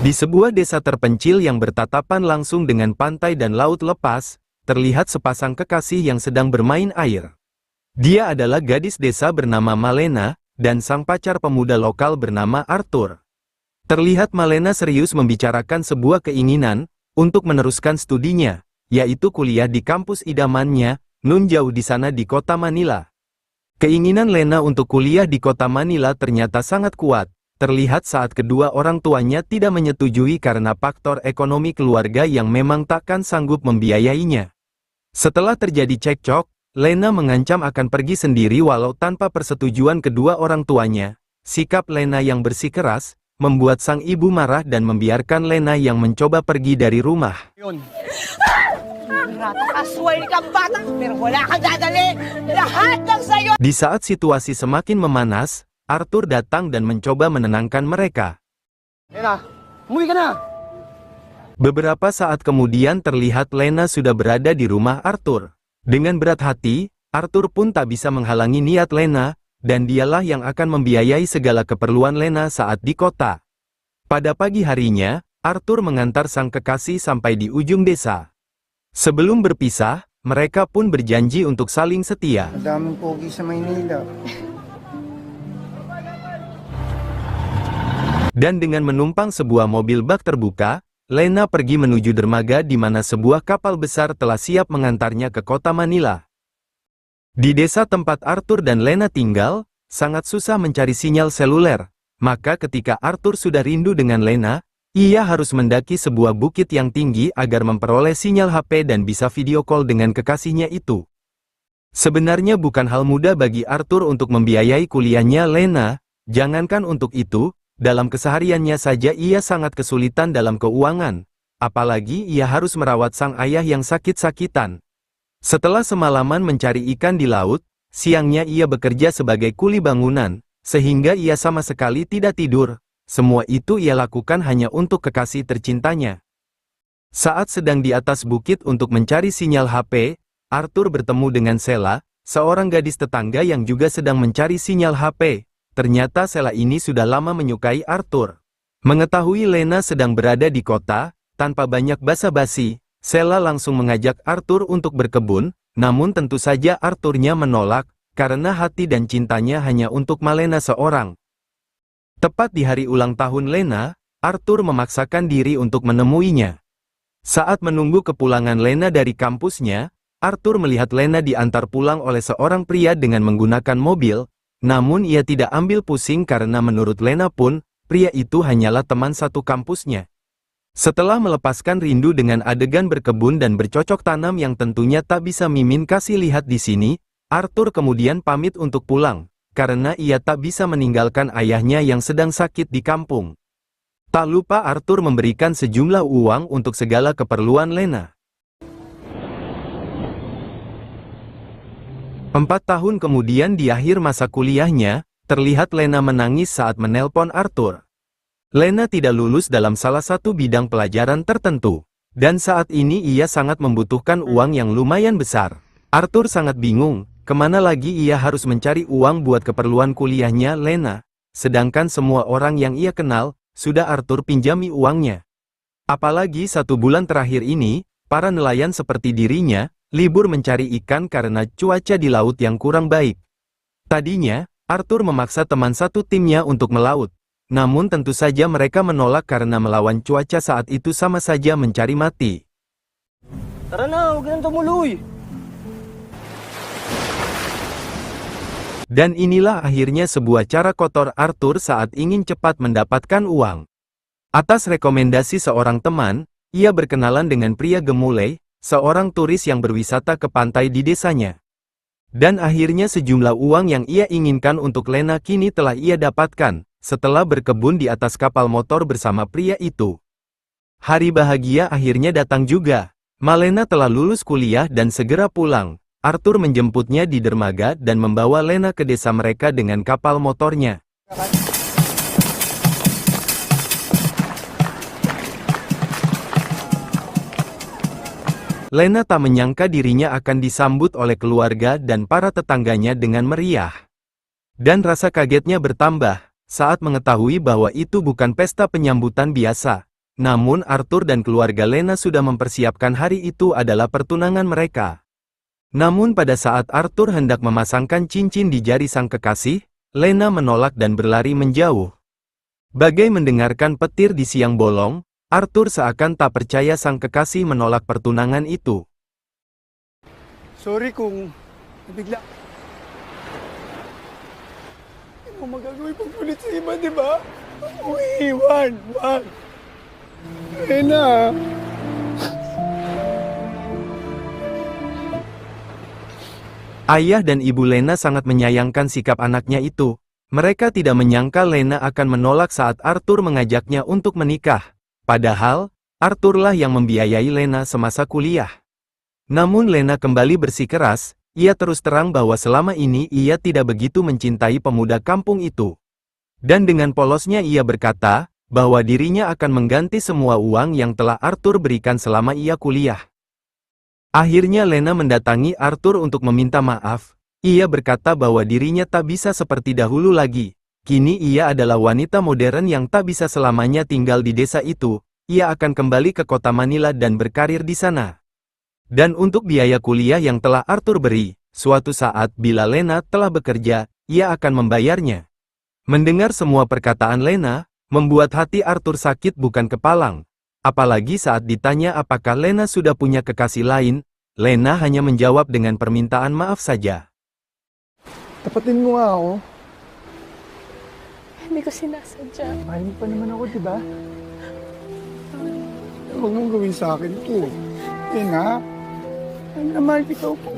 Di sebuah desa terpencil yang bertatapan langsung dengan pantai dan laut lepas, terlihat sepasang kekasih yang sedang bermain air. Dia adalah gadis desa bernama Malena, dan sang pacar pemuda lokal bernama Arthur. Terlihat Malena serius membicarakan sebuah keinginan untuk meneruskan studinya, yaitu kuliah di kampus idamannya, nun jauh di sana di kota Manila. Keinginan Lena untuk kuliah di kota Manila ternyata sangat kuat, terlihat saat kedua orang tuanya tidak menyetujui karena faktor ekonomi keluarga yang memang takkan sanggup membiayainya. Setelah terjadi cekcok, Lena mengancam akan pergi sendiri walau tanpa persetujuan kedua orang tuanya. Sikap Lena yang bersikeras membuat sang ibu marah dan membiarkan Lena yang mencoba pergi dari rumah. Di saat situasi semakin memanas, Arthur datang dan mencoba menenangkan mereka. Beberapa saat kemudian terlihat Lena sudah berada di rumah Arthur. Dengan berat hati, Arthur pun tak bisa menghalangi niat Lena, dan dialah yang akan membiayai segala keperluan Lena saat di kota. Pada pagi harinya, Arthur mengantar sang kekasih sampai di ujung desa. Sebelum berpisah, mereka pun berjanji untuk saling setia. Daming pogi sa Maynila. Dan dengan menumpang sebuah mobil bak terbuka, Lena pergi menuju dermaga di mana sebuah kapal besar telah siap mengantarnya ke kota Manila. Di desa tempat Arthur dan Lena tinggal, sangat susah mencari sinyal seluler. Maka ketika Arthur sudah rindu dengan Lena, ia harus mendaki sebuah bukit yang tinggi agar memperoleh sinyal HP dan bisa video call dengan kekasihnya itu. Sebenarnya bukan hal mudah bagi Arthur untuk membiayai kuliahnya Lena, jangankan untuk itu, dalam kesehariannya saja ia sangat kesulitan dalam keuangan, apalagi ia harus merawat sang ayah yang sakit-sakitan. Setelah semalaman mencari ikan di laut, siangnya ia bekerja sebagai kuli bangunan, sehingga ia sama sekali tidak tidur. Semua itu ia lakukan hanya untuk kekasih tercintanya. Saat sedang di atas bukit untuk mencari sinyal HP, Arthur bertemu dengan Sheila, seorang gadis tetangga yang juga sedang mencari sinyal HP. Ternyata Sheila ini sudah lama menyukai Arthur. Mengetahui Lena sedang berada di kota, tanpa banyak basa-basi, Sheila langsung mengajak Arthur untuk berkebun, namun tentu saja Arthurnya menolak, karena hati dan cintanya hanya untuk Malena seorang. Tepat di hari ulang tahun Lena, Arthur memaksakan diri untuk menemuinya. Saat menunggu kepulangan Lena dari kampusnya, Arthur melihat Lena diantar pulang oleh seorang pria dengan menggunakan mobil, namun ia tidak ambil pusing karena menurut Lena pun, pria itu hanyalah teman satu kampusnya. Setelah melepaskan rindu dengan adegan berkebun dan bercocok tanam yang tentunya tak bisa Mimin kasih lihat di sini, Arthur kemudian pamit untuk pulang, karena ia tak bisa meninggalkan ayahnya yang sedang sakit di kampung. Tak lupa Arthur memberikan sejumlah uang untuk segala keperluan Lena. 4 tahun kemudian di akhir masa kuliahnya, terlihat Lena menangis saat menelpon Arthur. Lena tidak lulus dalam salah satu bidang pelajaran tertentu, dan saat ini ia sangat membutuhkan uang yang lumayan besar. Arthur sangat bingung, kemana lagi ia harus mencari uang buat keperluan kuliahnya Lena, sedangkan semua orang yang ia kenal, sudah Arthur pinjami uangnya. Apalagi 1 bulan terakhir ini, para nelayan seperti dirinya, libur mencari ikan karena cuaca di laut yang kurang baik. Tadinya, Arthur memaksa teman satu timnya untuk melaut. Namun tentu saja mereka menolak karena melawan cuaca saat itu sama saja mencari mati. Tara na, huwag nang tumuloy. Dan inilah akhirnya sebuah cara kotor Arthur saat ingin cepat mendapatkan uang. Atas rekomendasi seorang teman, ia berkenalan dengan pria gemulai, seorang turis yang berwisata ke pantai di desanya. Dan akhirnya sejumlah uang yang ia inginkan untuk Lena kini telah ia dapatkan, setelah berkebun di atas kapal motor bersama pria itu. Hari bahagia akhirnya datang juga. Malena telah lulus kuliah dan segera pulang. Arthur menjemputnya di dermaga dan membawa Lena ke desa mereka dengan kapal motornya. Lena tak menyangka dirinya akan disambut oleh keluarga dan para tetangganya dengan meriah. Dan rasa kagetnya bertambah, saat mengetahui bahwa itu bukan pesta penyambutan biasa, namun Arthur dan keluarga Lena sudah mempersiapkan hari itu adalah pertunangan mereka. Namun pada saat Arthur hendak memasangkan cincin di jari sang kekasih, Lena menolak dan berlari menjauh. Bagai mendengarkan petir di siang bolong, Arthur seakan tak percaya sang kekasih menolak pertunangan itu. Sorry kung nabigla. Hindi mo magagawin pagpulit sa iba, di ba? Uy, wag. Lena. Ayah dan ibu Lena sangat menyayangkan sikap anaknya itu. Mereka tidak menyangka Lena akan menolak saat Arthur mengajaknya untuk menikah. Padahal, Arthurlah yang membiayai Lena semasa kuliah. Namun Lena kembali bersikeras, ia terus terang bahwa selama ini ia tidak begitu mencintai pemuda kampung itu. Dan dengan polosnya ia berkata, bahwa dirinya akan mengganti semua uang yang telah Arthur berikan selama ia kuliah. Akhirnya Lena mendatangi Arthur untuk meminta maaf. Ia berkata bahwa dirinya tak bisa seperti dahulu lagi. Kini ia adalah wanita modern yang tak bisa selamanya tinggal di desa itu. Ia akan kembali ke kota Manila dan berkarir di sana. Dan untuk biaya kuliah yang telah Arthur beri, suatu saat bila Lena telah bekerja, ia akan membayarnya. Mendengar semua perkataan Lena, membuat hati Arthur sakit bukan kepalang. Apalagi saat ditanya apakah Lena sudah punya kekasih lain, Lena hanya menjawab dengan permintaan maaf saja. Tapatin mo nga ako. Hindi ko sinasadya. Mahal mo pa naman ako, di ba? Huwag mong gawin sa akin to. Lena, mahal kita po.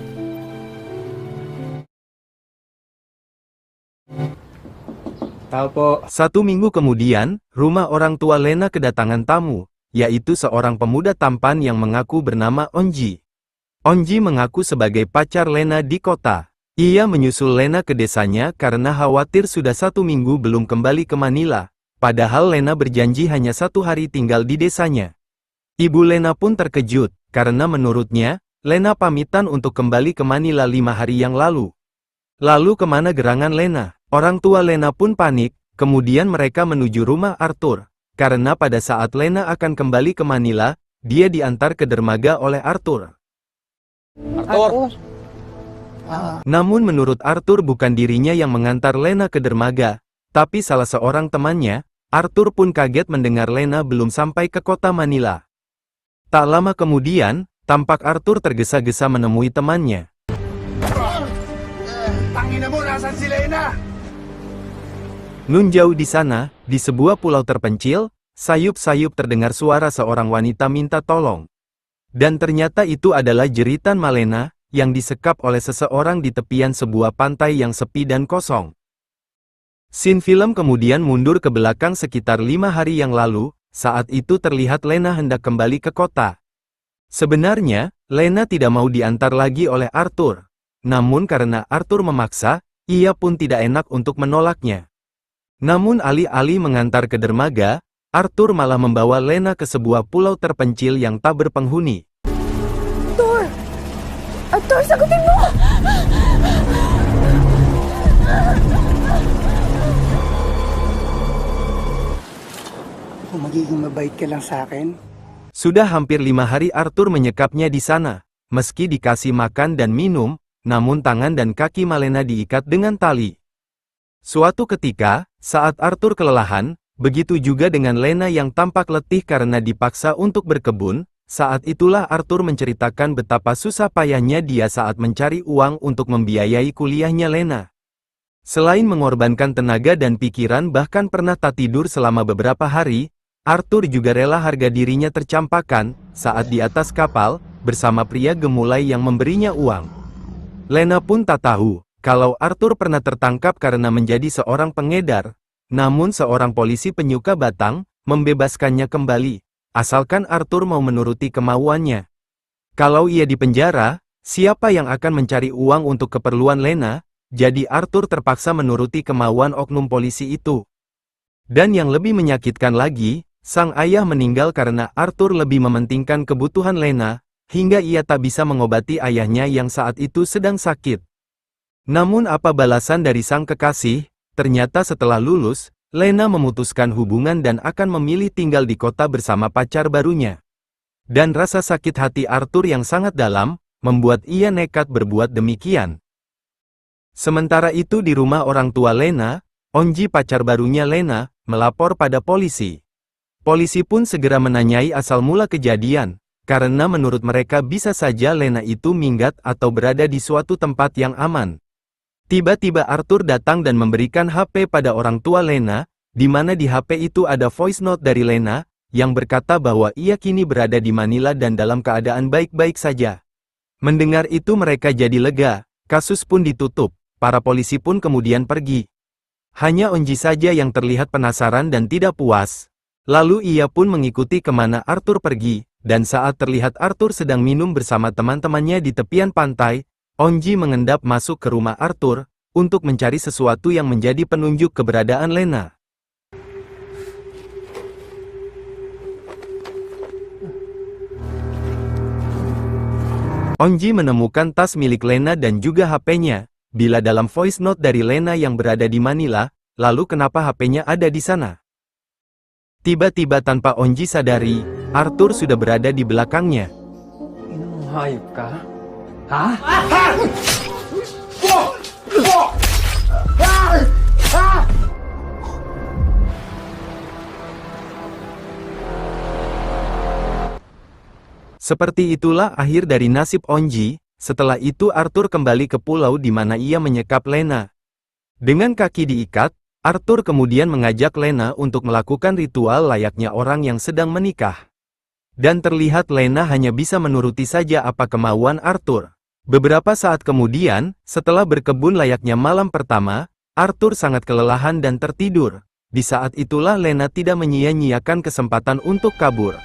Tao po. 1 minggu kemudian, rumah orang tua Lena kedatangan tamu, yaitu seorang pemuda tampan yang mengaku bernama Onji. Onji mengaku sebagai pacar Lena di kota. Ia menyusul Lena ke desanya karena khawatir sudah 1 minggu belum kembali ke Manila, padahal Lena berjanji hanya 1 hari tinggal di desanya. Ibu Lena pun terkejut, karena menurutnya, Lena pamitan untuk kembali ke Manila 5 hari yang lalu. Lalu kemana gerangan Lena? Orang tua Lena pun panik, kemudian mereka menuju rumah Arthur. Karena pada saat Lena akan kembali ke Manila, dia diantar ke dermaga oleh Arthur. Arthur! Namun menurut Arthur bukan dirinya yang mengantar Lena ke dermaga, tapi salah seorang temannya. Arthur pun kaget mendengar Lena belum sampai ke kota Manila. Tak lama kemudian, tampak Arthur tergesa-gesa menemui temannya. Tangina mo, nasan si Lena? Nun jauh di sana, di sebuah pulau terpencil, sayup-sayup terdengar suara seorang wanita minta tolong. Dan ternyata itu adalah jeritan Malena, yang disekap oleh seseorang di tepian sebuah pantai yang sepi dan kosong. Scene film kemudian mundur ke belakang sekitar 5 hari yang lalu, saat itu terlihat Lena hendak kembali ke kota. Sebenarnya, Lena tidak mau diantar lagi oleh Arthur. Namun karena Arthur memaksa, ia pun tidak enak untuk menolaknya. Namun alih-alih mengantar ke dermaga, Arthur malah membawa Lena ke sebuah pulau terpencil yang tak berpenghuni. Arthur, sagutin mo! Kung magiging mabait ka lang sa akin, Sudah hampir 5 hari Arthur menyekapnya di sana. Meski dikasih makan dan minum, namun tangan dan kaki Malena diikat dengan tali. Suatu ketika, saat Arthur kelelahan, begitu juga dengan Lena yang tampak letih karena dipaksa untuk berkebun. Saat itulah Arthur menceritakan betapa susah payahnya dia saat mencari uang untuk membiayai kuliahnya Lena. Selain mengorbankan tenaga dan pikiran bahkan pernah tak tidur selama beberapa hari, Arthur juga rela harga dirinya tercampakkan saat di atas kapal, bersama pria gemulai yang memberinya uang. Lena pun tak tahu, kalau Arthur pernah tertangkap karena menjadi seorang pengedar, namun seorang polisi penyuka batang, membebaskannya kembali. Asalkan Arthur mau menuruti kemauannya. Kalau ia dipenjara, siapa yang akan mencari uang untuk keperluan Lena? Jadi Arthur terpaksa menuruti kemauan oknum polisi itu. Dan yang lebih menyakitkan lagi, sang ayah meninggal karena Arthur lebih mementingkan kebutuhan Lena, hingga ia tak bisa mengobati ayahnya yang saat itu sedang sakit. Namun apa balasan dari sang kekasih? Ternyata setelah lulus, Lena memutuskan hubungan dan akan memilih tinggal di kota bersama pacar barunya. Dan rasa sakit hati Arthur yang sangat dalam, membuat ia nekat berbuat demikian. Sementara itu di rumah orang tua Lena, Onji pacar barunya Lena, melapor pada polisi. Polisi pun segera menanyai asal mula kejadian, karena menurut mereka bisa saja Lena itu minggat atau berada di suatu tempat yang aman. Tiba-tiba Arthur datang dan memberikan HP pada orang tua Lena, di mana di HP itu ada voice note dari Lena, yang berkata bahwa ia kini berada di Manila dan dalam keadaan baik-baik saja. Mendengar itu mereka jadi lega, kasus pun ditutup, para polisi pun kemudian pergi. Hanya Onji saja yang terlihat penasaran dan tidak puas. Lalu ia pun mengikuti kemana Arthur pergi, dan saat terlihat Arthur sedang minum bersama teman-temannya di tepian pantai, Onji mengendap masuk ke rumah Arthur, untuk mencari sesuatu yang menjadi penunjuk keberadaan Lena. Onji menemukan tas milik Lena dan juga HP-nya, bila dalam voice note dari Lena yang berada di Manila, lalu kenapa HP-nya ada di sana? Tiba-tiba tanpa Onji sadari, Arthur sudah berada di belakangnya. Hayop ka? Ha? Seperti itulah akhir dari nasib Onji. Setelah itu Arthur kembali ke pulau di mana ia menyekap Lena. Dengan kaki diikat, Arthur kemudian mengajak Lena untuk melakukan ritual layaknya orang yang sedang menikah. Dan terlihat Lena hanya bisa menuruti saja apa kemauan Arthur. Beberapa saat kemudian, setelah berkebun layaknya malam pertama, Arthur sangat kelelahan dan tertidur. Di saat itulah Lena tidak menyia-nyiakan kesempatan untuk kabur.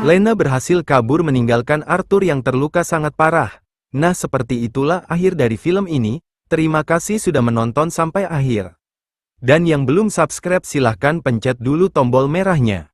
Lena berhasil kabur meninggalkan Arthur yang terluka sangat parah. Nah, seperti itulah akhir dari film ini. Terima kasih sudah menonton sampai akhir. Dan yang belum subscribe silahkan pencet dulu tombol merahnya.